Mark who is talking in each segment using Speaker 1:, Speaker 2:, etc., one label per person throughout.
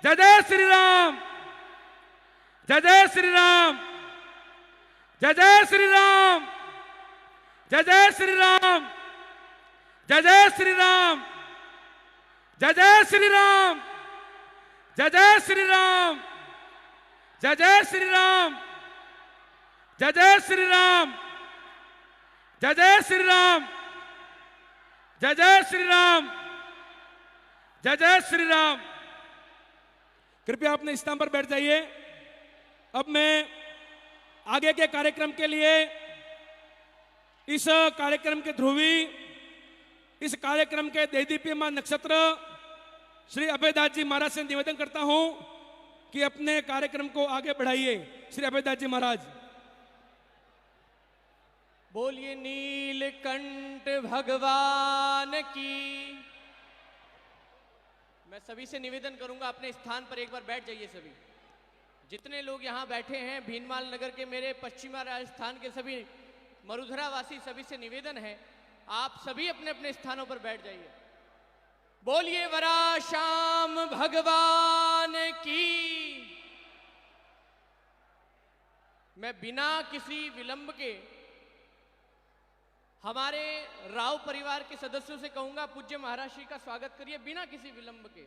Speaker 1: जय जय श्री राम, जय जय श्री राम, जय जय श्री राम, जय जय श्री राम, जय जय श्री राम, जय जय श्री राम, जय जय श्री राम, जय जय श्री राम, जय जय श्री राम, जय जय श्री राम, जय जय श्री राम, जय जय श्री राम। कृपया अपने स्थान पर बैठ जाइए। अब मैं आगे के कार्यक्रम के लिए इस कार्यक्रम के ध्रुवी, इस कार्यक्रम के देदीप्यमान नक्षत्र श्री अभयदास जी महाराज से निवेदन करता हूं कि अपने कार्यक्रम को आगे बढ़ाइए। श्री अभयदास जी महाराज।
Speaker 2: बोलिए नीलकंठ भगवान की। मैं सभी से निवेदन करूंगा अपने स्थान पर एक बार बैठ जाइए सभी। जितने लोग यहाँ बैठे हैं भीनमाल नगर के, मेरे पश्चिमा राजस्थान के सभी मरुधरा वासी, सभी से निवेदन है आप सभी अपने अपने स्थानों पर बैठ जाइए। बोलिए वराश्याम भगवान की। मैं बिना किसी विलंब के हमारे राव परिवार के सदस्यों से कहूंगा पूज्य महाराज श्री का स्वागत करिए बिना किसी विलंब के।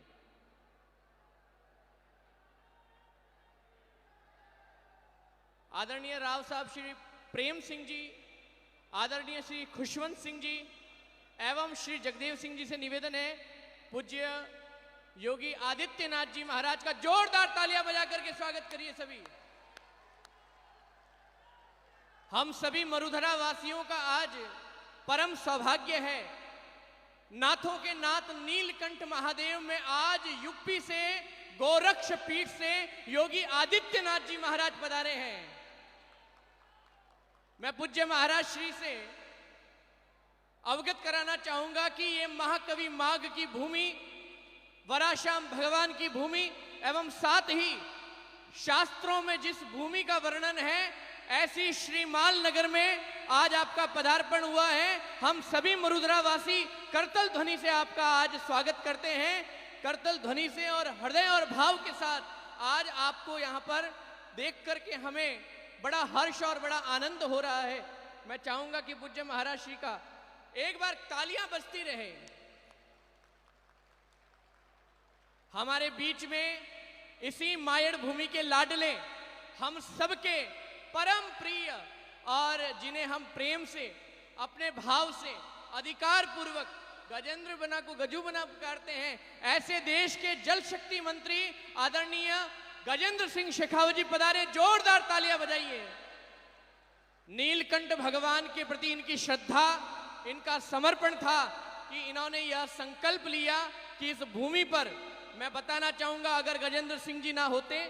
Speaker 2: आदरणीय राव साहब श्री प्रेम सिंह जी, आदरणीय श्री खुशवंत सिंह जी एवं श्री जगदेव सिंह जी से निवेदन है पूज्य योगी आदित्यनाथ जी महाराज का जोरदार तालियां बजा करके स्वागत करिए सभी। हम सभी मरुधरा वासियों का आज परम सौभाग्य है, नाथों के नाथ नीलकंठ महादेव में आज यूपी से गोरक्ष पीठ से योगी आदित्यनाथ जी महाराज पधारे हैं। मैं पूज्य महाराज श्री से अवगत कराना चाहूंगा कि ये महाकवि माघ की भूमि, वराश्याम भगवान की भूमि एवं साथ ही शास्त्रों में जिस भूमि का वर्णन है ऐसी श्रीमाल नगर में आज आपका पदार्पण हुआ है। हम सभी मरुधरा वासी करतल ध्वनि से आपका आज स्वागत करते हैं। करतल ध्वनि से और हृदय और भाव के साथ आज आपको यहाँ पर देख करके हमें बड़ा हर्ष और बड़ा आनंद हो रहा है। मैं चाहूंगा कि पूज्य महाराज श्री का एक बार तालियां बजती रहे। हमारे बीच में इसी मायड़ भूमि के लाडले, हम सबके परम प्रिय और जिन्हें हम प्रेम से, अपने भाव से, अधिकार पूर्वक गजेंद्र बना को गजू बना पुकारते हैं, ऐसे देश के जल शक्ति मंत्री आदरणीय गजेंद्र सिंह शेखावत जी पधारे। जोरदार तालियां बजाइए। नीलकंठ भगवान के प्रति इनकी श्रद्धा, इनका समर्पण था कि इन्होंने यह संकल्प लिया कि इस भूमि पर, मैं बताना चाहूंगा अगर गजेंद्र सिंह जी ना होते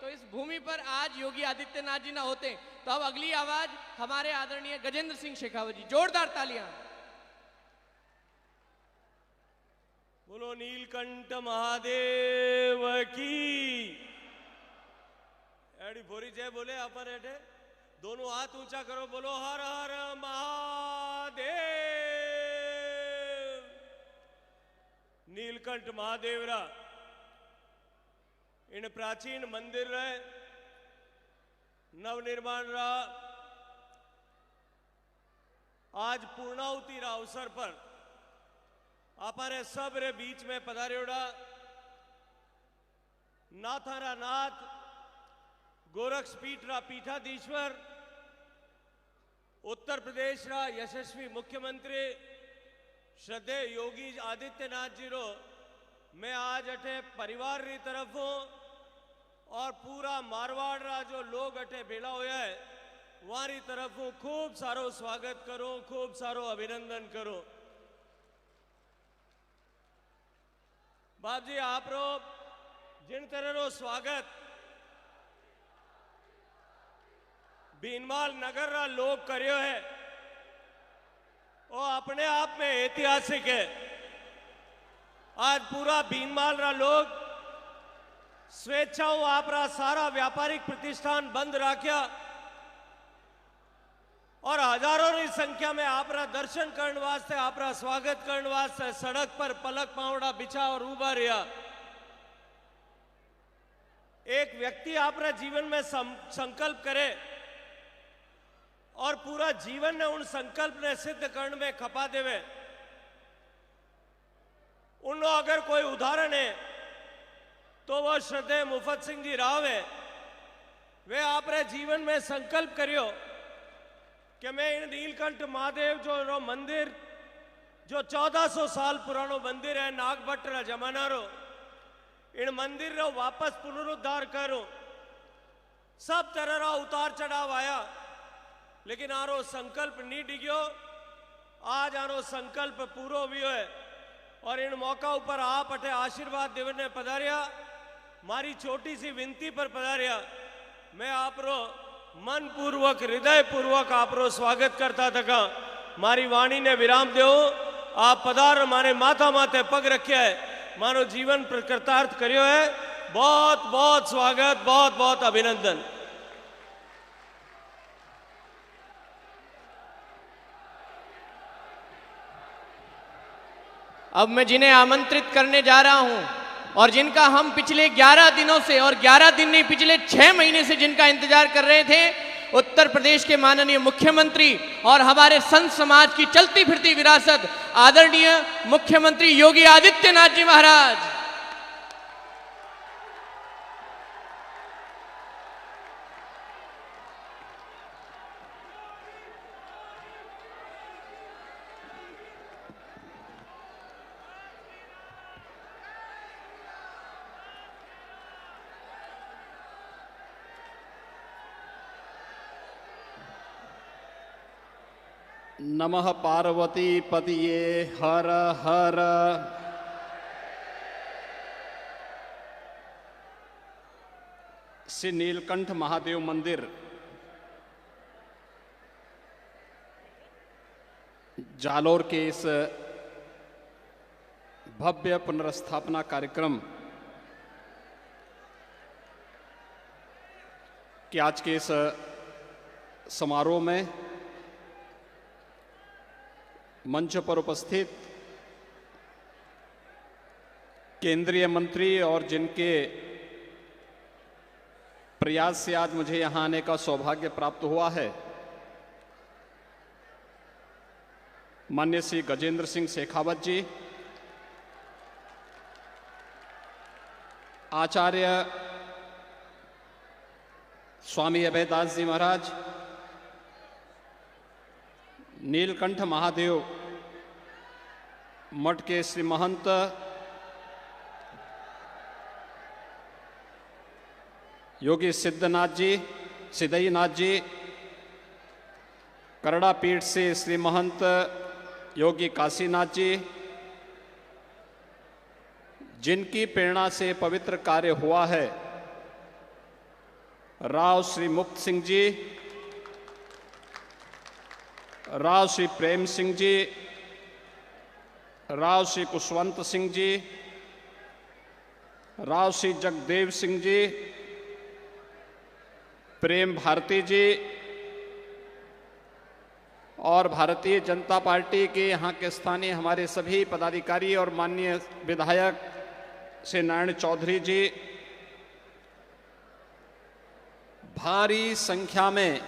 Speaker 2: तो इस भूमि पर आज योगी आदित्यनाथ जी ना होते। तो अब अगली आवाज हमारे आदरणीय गजेंद्र सिंह शेखावत जी। जोरदार तालियां।
Speaker 3: बोलो नीलकंठ महादेव की। एडी भोरी जय बोले अपर एठे दोनों हाथ ऊंचा करो, बोलो हर हर महादेव। नीलकंठ महादेव रा इन प्राचीन मंदिर रहे नवनिर्माण रा आज पूर्णाहुति रा अवसर पर हमारे सब रे बीच में पधारेड़ा नाथारा नाथ गोरक्ष पीठ रा पीठाधीश्वर, उत्तर प्रदेश रा यशस्वी मुख्यमंत्री श्रद्धेय योगी आदित्यनाथ जी रो मैं आज अठे परिवार री तरफ हूँ और पूरा मारवाड़ रा जो लोग अठे भेला होया है वारी तरफ हूँ खूब सारो स्वागत करो, खूब सारो अभिनंदन करो। बाप जी आप रो जिन तरह रो स्वागत भीनमाल नगर रा लोग करियो है वो अपने आप में ऐतिहासिक है। आज पूरा भीनमाल रा लोग स्वेच्छाओं आप रा सारा व्यापारिक प्रतिष्ठान बंद राख्या और हजारों की संख्या में आप रा दर्शन करने वास्ते, आप रा स्वागत करने वास्ते सड़क पर पलक पावड़ा बिछा और उबा रहा। एक व्यक्ति अपना जीवन में संकल्प करे और पूरा जीवन ने उन संकल्प ने सिद्ध करने में खपा देवे, उन अगर कोई उदाहरण है तो वह श्रद्धेय मुफत सिंह जी राव है। वे आपने जीवन में संकल्प करियो कि मैं इन नीलकंठ महादेव जो मंदिर जो 1400 साल पुरानो मंदिर है नागभट्ट रा जमाना रो, इन मंदिर रो वापस पुनरुद्धार करो। सब तरह रा उतार चढ़ाव आया लेकिन आरो संकल्प नहीं डिग्यो। आज आरो संकल्प पूरो भी है और इन मौका ऊपर आप अठे आशीर्वाद देवने पधारिया, मारी छोटी सी विनती पर पधारिया। मैं आपरो मन पूर्वक हृदय पूर्वक आपरो स्वागत करता थका। मारी वाणी ने विराम दो, आप पधार मारे माथा माथे पग रखे है, मानो जीवन कृतार्थ करियो है। बहुत बहुत स्वागत, बहुत बहुत अभिनंदन।
Speaker 2: अब मैं जिन्हें आमंत्रित करने जा रहा हूं और जिनका हम पिछले 11 दिनों से, और 11 दिन नहीं पिछले 6 महीने से जिनका इंतजार कर रहे थे, उत्तर प्रदेश के माननीय मुख्यमंत्री और हमारे संत समाज की चलती फिरती विरासत आदरणीय मुख्यमंत्री योगी आदित्यनाथ जी महाराज।
Speaker 4: नमः पार्वती पतिये हर हर। श्री नीलकंठ महादेव मंदिर जालोर के इस भव्य पुनर्स्थापना कार्यक्रम के आज के इस समारोह में मंच पर उपस्थित केंद्रीय मंत्री और जिनके प्रयास से आज मुझे यहां आने का सौभाग्य प्राप्त हुआ है, माननीय श्री गजेंद्र सिंह शेखावत जी, आचार्य स्वामी अभयदास जी महाराज, नीलकंठ महादेव मठ के श्री महंत योगी सिद्धनाथ जी, सिद्धईनाथ जी, करड़ा पीठ से श्री महंत योगी काशीनाथ जी, जिनकी प्रेरणा से पवित्र कार्य हुआ है, राव श्री मुक्त सिंह जी, राव श्री प्रेम सिंह जी, राव श्री कुशवंत सिंह जी, राव श्री जगदेव सिंह जी, प्रेम भारती जी और भारतीय जनता पार्टी के यहाँ के स्थानीय हमारे सभी पदाधिकारी और माननीय विधायक श्री नारायण चौधरी जी, भारी संख्या में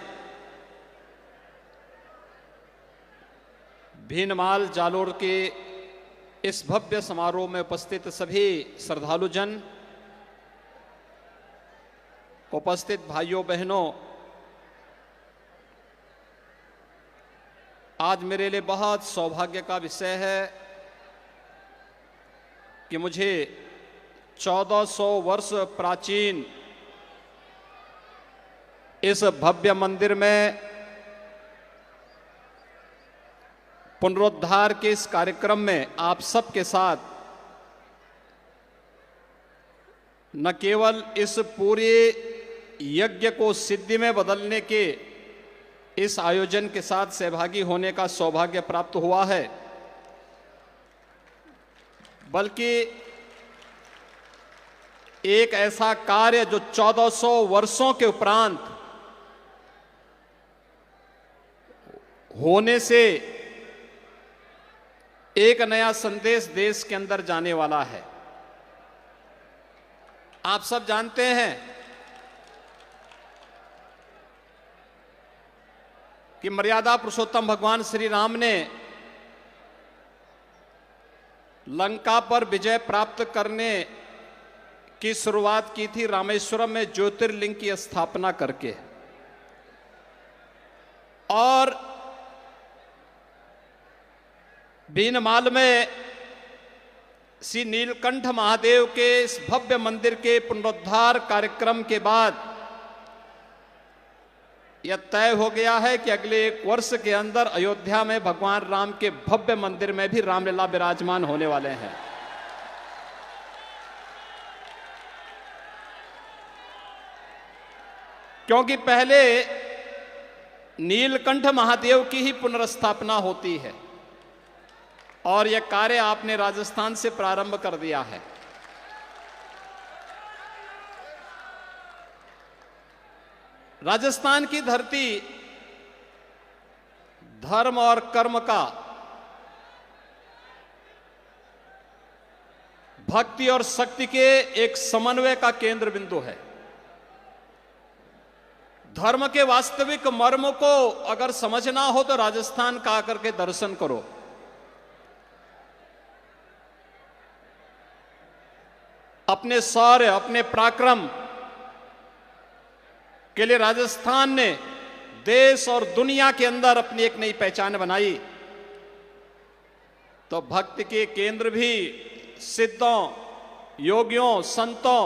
Speaker 4: भीनमाल जालोर के इस भव्य समारोह में उपस्थित सभी श्रद्धालुजन, उपस्थित भाइयों बहनों, आज मेरे लिए बहुत सौभाग्य का विषय है कि मुझे 1400 वर्ष प्राचीन इस भव्य मंदिर में पुनरुद्धार के इस कार्यक्रम में आप सबके साथ न केवल इस पूरे यज्ञ को सिद्धि में बदलने के इस आयोजन के साथ सहभागी होने का सौभाग्य प्राप्त हुआ है, बल्कि एक ऐसा कार्य जो 1400 वर्षों के उपरांत होने से एक नया संदेश देश के अंदर जाने वाला है। आप सब जानते हैं कि मर्यादा पुरुषोत्तम भगवान श्री राम ने लंका पर विजय प्राप्त करने की शुरुआत की थी रामेश्वरम में ज्योतिर्लिंग की स्थापना करके, और बीनमाल में श्री नीलकंठ महादेव के इस भव्य मंदिर के पुनरुद्धार कार्यक्रम के बाद यह तय हो गया है कि अगले 1 वर्ष के अंदर अयोध्या में भगवान राम के भव्य मंदिर में भी रामलीला विराजमान होने वाले हैं। क्योंकि पहले नीलकंठ महादेव की ही पुनर्स्थापना होती है और यह कार्य आपने राजस्थान से प्रारंभ कर दिया है। राजस्थान की धरती धर्म और कर्म का, भक्ति और शक्ति के एक समन्वय का केंद्र बिंदु है। धर्म के वास्तविक मर्म को अगर समझना हो तो राजस्थान का आकर के दर्शन करो। अपने शौर्य, अपने पराक्रम के लिए राजस्थान ने देश और दुनिया के अंदर अपनी एक नई पहचान बनाई। तो भक्ति के केंद्र भी सिद्धों, योगियों, संतों,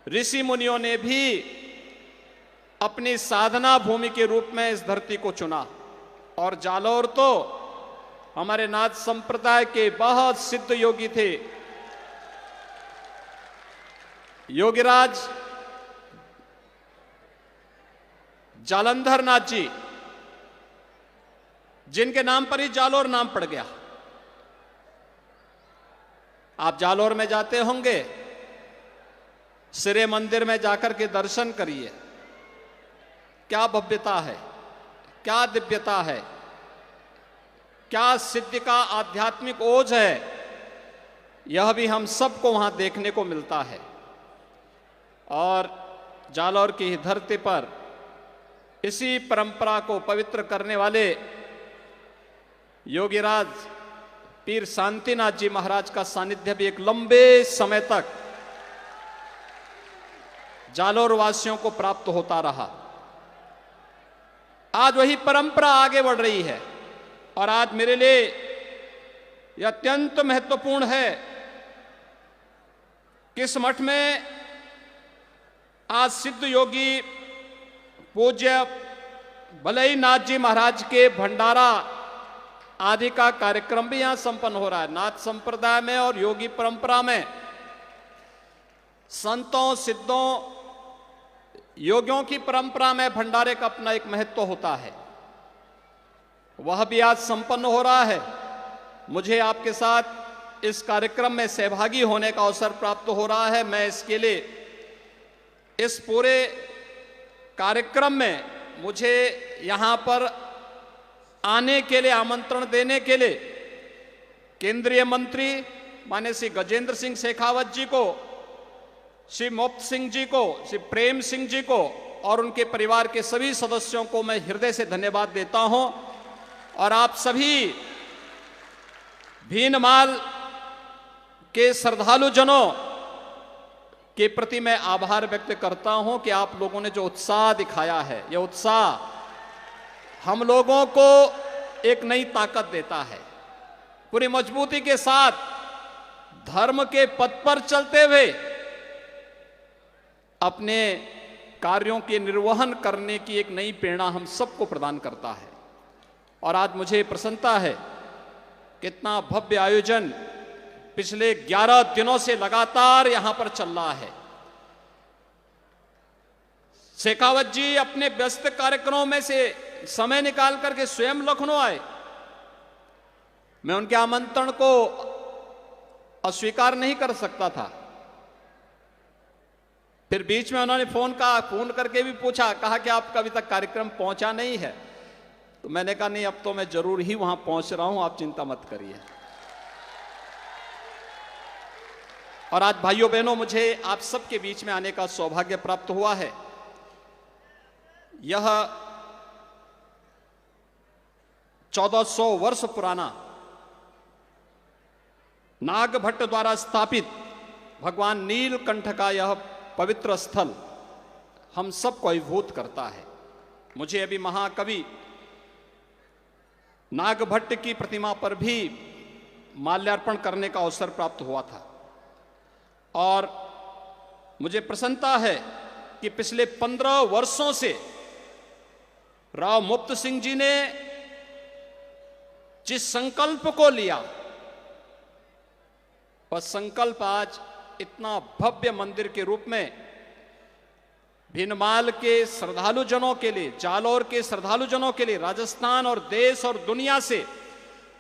Speaker 4: ऋषि मुनियों ने भी अपनी साधना भूमि के रूप में इस धरती को चुना। और जालौर तो हमारे नाथ संप्रदाय के बहुत सिद्ध योगी थे। योगीराज जालंधर नाथ जी, जिनके नाम पर ही जालौर नाम पड़ गया। आप जालौर में जाते होंगे, सिरे मंदिर में जाकर के दर्शन करिए। क्या भव्यता है, क्या दिव्यता है, क्या सिद्धि का आध्यात्मिक ओज है, यह भी हम सबको वहां देखने को मिलता है। और जालौर की धरती पर इसी परंपरा को पवित्र करने वाले योगीराज पीर शांतिनाथ जी महाराज का सानिध्य भी एक लंबे समय तक जालौर वासियों को प्राप्त होता रहा। आज वही परंपरा आगे बढ़ रही है और आज मेरे लिए यह अत्यंत महत्वपूर्ण है कि इस मठ में आज सिद्ध योगी पूज्य भलई नाथ जी महाराज के भंडारा आदि का कार्यक्रम भी यहां संपन्न हो रहा है। नाथ संप्रदाय में और योगी परंपरा में संतों, सिद्धों, योगियों की परंपरा में भंडारे का अपना एक महत्व होता है। वह भी आज संपन्न हो रहा है। मुझे आपके साथ इस कार्यक्रम में सहभागी होने का अवसर प्राप्त हो रहा है। मैं इसके लिए, इस पूरे कार्यक्रम में मुझे यहां पर आने के लिए, आमंत्रण देने के लिए केंद्रीय मंत्री माननीय श्री गजेंद्र सिंह शेखावत जी को, श्री मोप्त सिंह जी को, श्री प्रेम सिंह जी को और उनके परिवार के सभी सदस्यों को मैं हृदय से धन्यवाद देता हूं। और आप सभी भीनमाल के श्रद्धालु जनों के प्रति मैं आभार व्यक्त करता हूं कि आप लोगों ने जो उत्साह दिखाया है, यह उत्साह हम लोगों को एक नई ताकत देता है। पूरी मजबूती के साथ धर्म के पथ पर चलते हुए अपने कार्यों के निर्वहन करने की एक नई प्रेरणा हम सबको प्रदान करता है। और आज मुझे प्रसन्नता है कितना भव्य आयोजन पिछले 11 दिनों से लगातार यहां पर चल रहा है। शेखावत जी अपने व्यस्त कार्यक्रमों में से समय निकाल करके स्वयं लखनऊ आए। मैं उनके आमंत्रण को अस्वीकार नहीं कर सकता था। फिर बीच में उन्होंने फोन करके भी पूछा, कहा कि आपका अभी तक कार्यक्रम पहुंचा नहीं है। तो मैंने कहा नहीं, अब तो मैं जरूर ही वहां पहुंच रहा हूं, आप चिंता मत करिए। और आज भाइयों बहनों, मुझे आप सबके बीच में आने का सौभाग्य प्राप्त हुआ है। यह 1400 वर्ष पुराना नागभट्ट द्वारा स्थापित भगवान नीलकंठ का यह पवित्र स्थल हम सबको अभिभूत करता है। मुझे अभी महाकवि नागभट्ट की प्रतिमा पर भी माल्यार्पण करने का अवसर प्राप्त हुआ था और मुझे प्रसन्नता है कि पिछले 15 वर्षों से राव मुक्त सिंह जी ने जिस संकल्प को लिया वह संकल्प आज इतना भव्य मंदिर के रूप में भीनमाल के श्रद्धालु जनों के लिए, जालौर के श्रद्धालु जनों के लिए, राजस्थान और देश और दुनिया से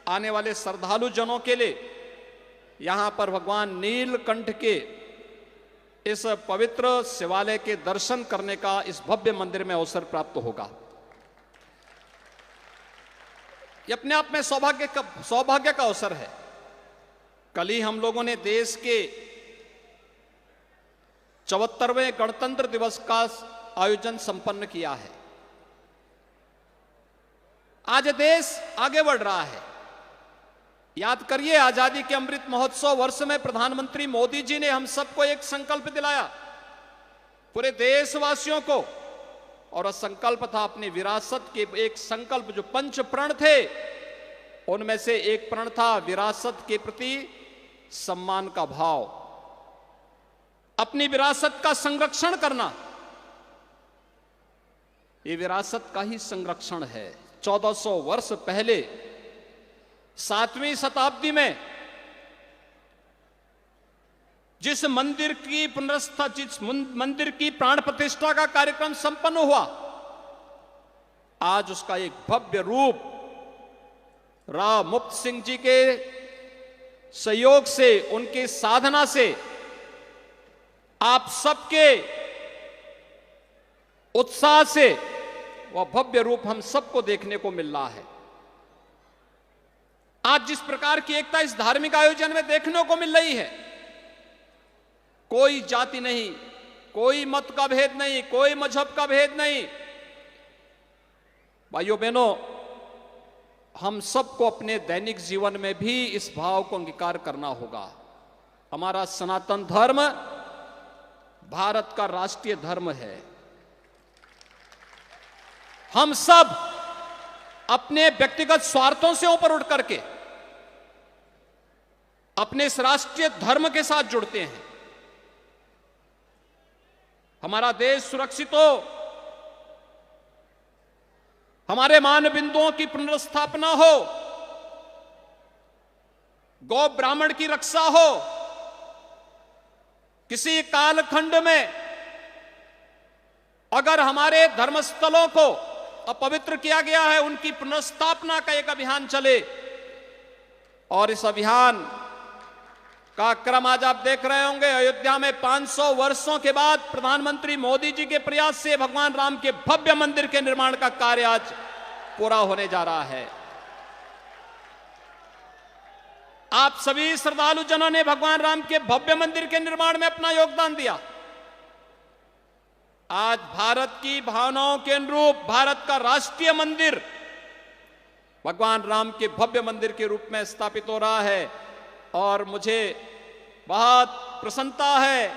Speaker 4: आने वाले श्रद्धालु जनों के लिए यहां पर भगवान नीलकंठ के इस पवित्र शिवालय के दर्शन करने का इस भव्य मंदिर में अवसर प्राप्त होगा। यह अपने आप में सौभाग्य का अवसर है। कल ही हम लोगों ने देश के 74वें गणतंत्र दिवस का आयोजन संपन्न किया है। आज देश आगे बढ़ रहा है। याद करिए, आजादी के अमृत महोत्सव वर्ष में प्रधानमंत्री मोदी जी ने हम सबको एक संकल्प दिलाया, पूरे देशवासियों को, और वह संकल्प था अपनी विरासत के एक संकल्प जो 5 प्रण थे, उनमें से एक प्रण था विरासत के प्रति सम्मान का भाव, अपनी विरासत का संरक्षण करना। ये विरासत का ही संरक्षण है। 1400 वर्ष पहले 7वीं शताब्दी में जिस मंदिर की पुनर्स्था, जिस मंदिर की प्राण प्रतिष्ठा का कार्यक्रम संपन्न हुआ, आज उसका एक भव्य रूप राव मुक्त सिंह जी के सहयोग से, उनके साधना से, आप सबके उत्साह से वह भव्य रूप हम सबको देखने को मिल रहा है। आज जिस प्रकार की एकता इस धार्मिक आयोजन में देखने को मिल रही है, कोई जाति नहीं, कोई मत का भेद नहीं, कोई मजहब का भेद नहीं। भाइयों बहनों, हम सबको अपने दैनिक जीवन में भी इस भाव को अंगीकार करना होगा। हमारा सनातन धर्म भारत का राष्ट्रीय धर्म है। हम सब अपने व्यक्तिगत स्वार्थों से ऊपर उठ करके अपने इस राष्ट्रीय धर्म के साथ जुड़ते हैं। हमारा देश सुरक्षित हो, हमारे मान बिंदुओं की पुनर्स्थापना हो, गौ ब्राह्मण की रक्षा हो, किसी कालखंड में अगर हमारे धर्मस्थलों को अपवित्र किया गया है, उनकी पुनर्स्थापना का एक अभियान चले। और इस अभियान का क्रम आज आप देख रहे होंगे। अयोध्या में 500 वर्षों के बाद प्रधानमंत्री मोदी जी के प्रयास से भगवान राम के भव्य मंदिर के निर्माण का कार्य आज पूरा होने जा रहा है। आप सभी श्रद्धालु जनों ने भगवान राम के भव्य मंदिर के निर्माण में अपना योगदान दिया। आज भारत की भावनाओं के अनुरूप भारत का राष्ट्रीय मंदिर भगवान राम के भव्य मंदिर के रूप में स्थापित हो रहा है। और मुझे बहुत प्रसन्नता है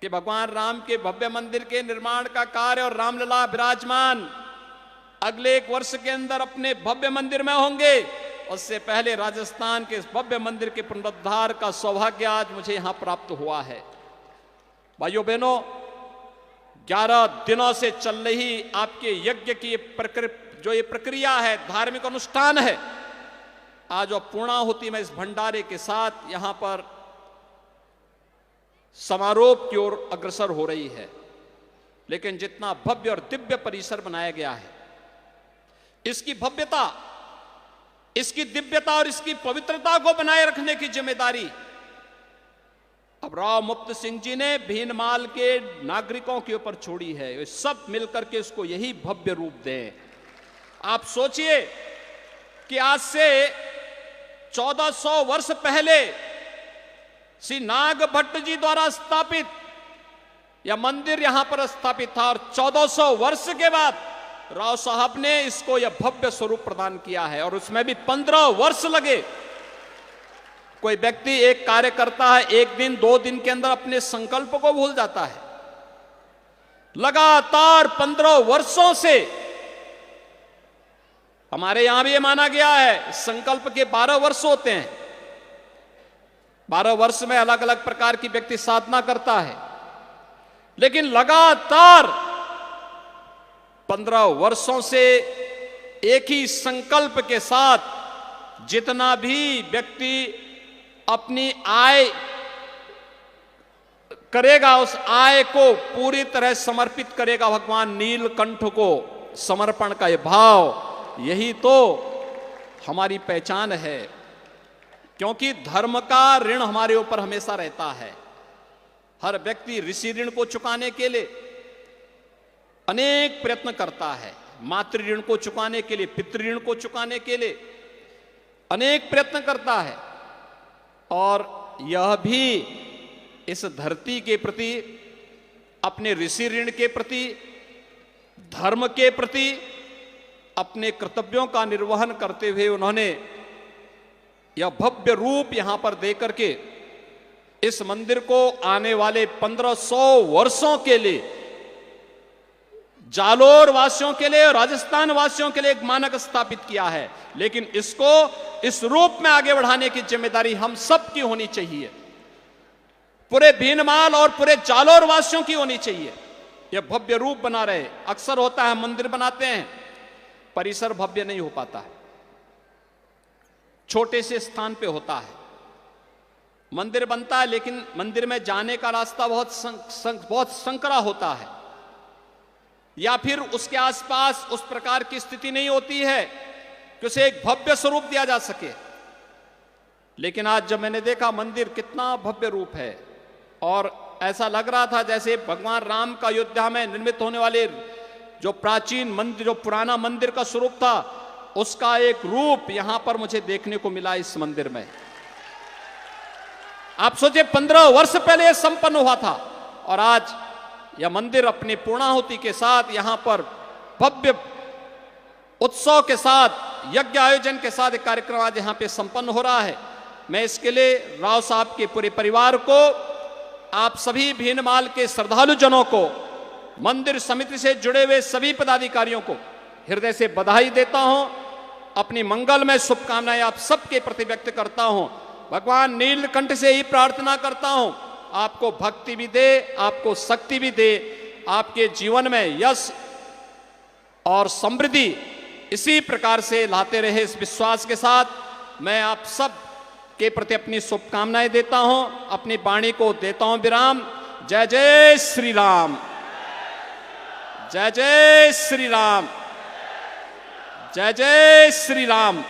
Speaker 4: कि भगवान राम के भव्य मंदिर के निर्माण का कार्य और रामलला विराजमान अगले 1 वर्ष के अंदर अपने भव्य मंदिर में होंगे। उससे पहले राजस्थान के इस भव्य मंदिर के पुनरुद्धार का सौभाग्य आज मुझे यहां प्राप्त हुआ है। भाइयों बहनों, 11 दिनों से चल रही आपके यज्ञ की जो ये प्रक्रिया है, धार्मिक अनुष्ठान है, आज और पूर्णाहुति में इस भंडारे के साथ यहां पर समारोह की ओर अग्रसर हो रही है। लेकिन जितना भव्य और दिव्य परिसर बनाया गया है, इसकी भव्यता, इसकी दिव्यता और इसकी पवित्रता को बनाए रखने की जिम्मेदारी अब राव मुक्त सिंह जी ने भीनमाल के नागरिकों के ऊपर छोड़ी है। वे सब मिलकर के इसको यही भव्य रूप दें। आप सोचिए कि आज से 1400 वर्ष पहले श्री नागभट्ट जी द्वारा स्थापित यह मंदिर यहां पर स्थापित था और 1400 वर्ष के बाद राव साहब ने इसको यह भव्य स्वरूप प्रदान किया है, और उसमें भी 15 वर्ष लगे। कोई व्यक्ति एक कार्य करता है, एक दिन 2 दिन के अंदर अपने संकल्प को भूल जाता है। लगातार 15 वर्षों से हमारे यहां भी ये माना गया है, संकल्प के 12 वर्ष होते हैं। 12 वर्ष में अलग अलग प्रकार की व्यक्ति साधना करता है, लेकिन लगातार 15 वर्षों से एक ही संकल्प के साथ जितना भी व्यक्ति अपनी आय करेगा, उस आय को पूरी तरह समर्पित करेगा भगवान नीलकंठ को। समर्पण का यह भाव, यही तो हमारी पहचान है, क्योंकि धर्म का ऋण हमारे ऊपर हमेशा रहता है। हर व्यक्ति ऋषि ऋण को चुकाने के लिए अनेक प्रयत्न करता है, मातृ ऋण को चुकाने के लिए, पितृ ऋण को चुकाने के लिए अनेक प्रयत्न करता है। और यह भी इस धरती के प्रति, अपने ऋषि ऋण के प्रति, धर्म के प्रति अपने कर्तव्यों का निर्वहन करते हुए उन्होंने यह भव्य रूप यहां पर देकर के इस मंदिर को आने वाले 1500 वर्षों के लिए जालोर वासियों के लिए और राजस्थान वासियों के लिए एक मानक स्थापित किया है। लेकिन इसको इस रूप में आगे बढ़ाने की जिम्मेदारी हम सब की होनी चाहिए, पूरे भीनमाल और पूरे जालोर वासियों की होनी चाहिए। यह भव्य रूप बना रहे। अक्सर होता है मंदिर बनाते हैं, परिसर भव्य नहीं हो पाता है, छोटे से स्थान पे होता है। मंदिर बनता है लेकिन मंदिर में जाने का रास्ता बहुत संकरा होता है, या फिर उसके आसपास उस प्रकार की स्थिति नहीं होती है कि उसे एक भव्य स्वरूप दिया जा सके। लेकिन आज जब मैंने देखा मंदिर कितना भव्य रूप है, और ऐसा लग रहा था जैसे भगवान राम का अयोध्या में निर्मित होने वाले जो प्राचीन मंदिर, जो पुराना मंदिर का स्वरूप था, उसका एक रूप यहां पर मुझे देखने को मिला इस मंदिर में। आप सोचिए 15 वर्ष पहले यह संपन्न हुआ था, और आज यह मंदिर अपनी पूर्णाहुति के साथ यहां पर भव्य उत्सव के साथ, यज्ञ आयोजन के साथ एक कार्यक्रम आज यहां पे संपन्न हो रहा है। मैं इसके लिए राव साहब के पूरे परिवार को, आप सभी भीनमाल के श्रद्धालु जनों को, मंदिर समिति से जुड़े हुए सभी पदाधिकारियों को हृदय से बधाई देता हूं। अपनी मंगलमय शुभकामनाएं आप सबके प्रति व्यक्त करता हूं। भगवान नीलकंठ से ही प्रार्थना करता हूं, आपको भक्ति भी दे, आपको शक्ति भी दे, आपके जीवन में यश और समृद्धि इसी प्रकार से लाते रहे। इस विश्वास के साथ मैं आप सब के प्रति अपनी शुभकामनाएं देता हूं, अपनी वाणी को देता हूं विराम। जय जय श्री राम, जय जय श्री राम, जय जय श्री राम।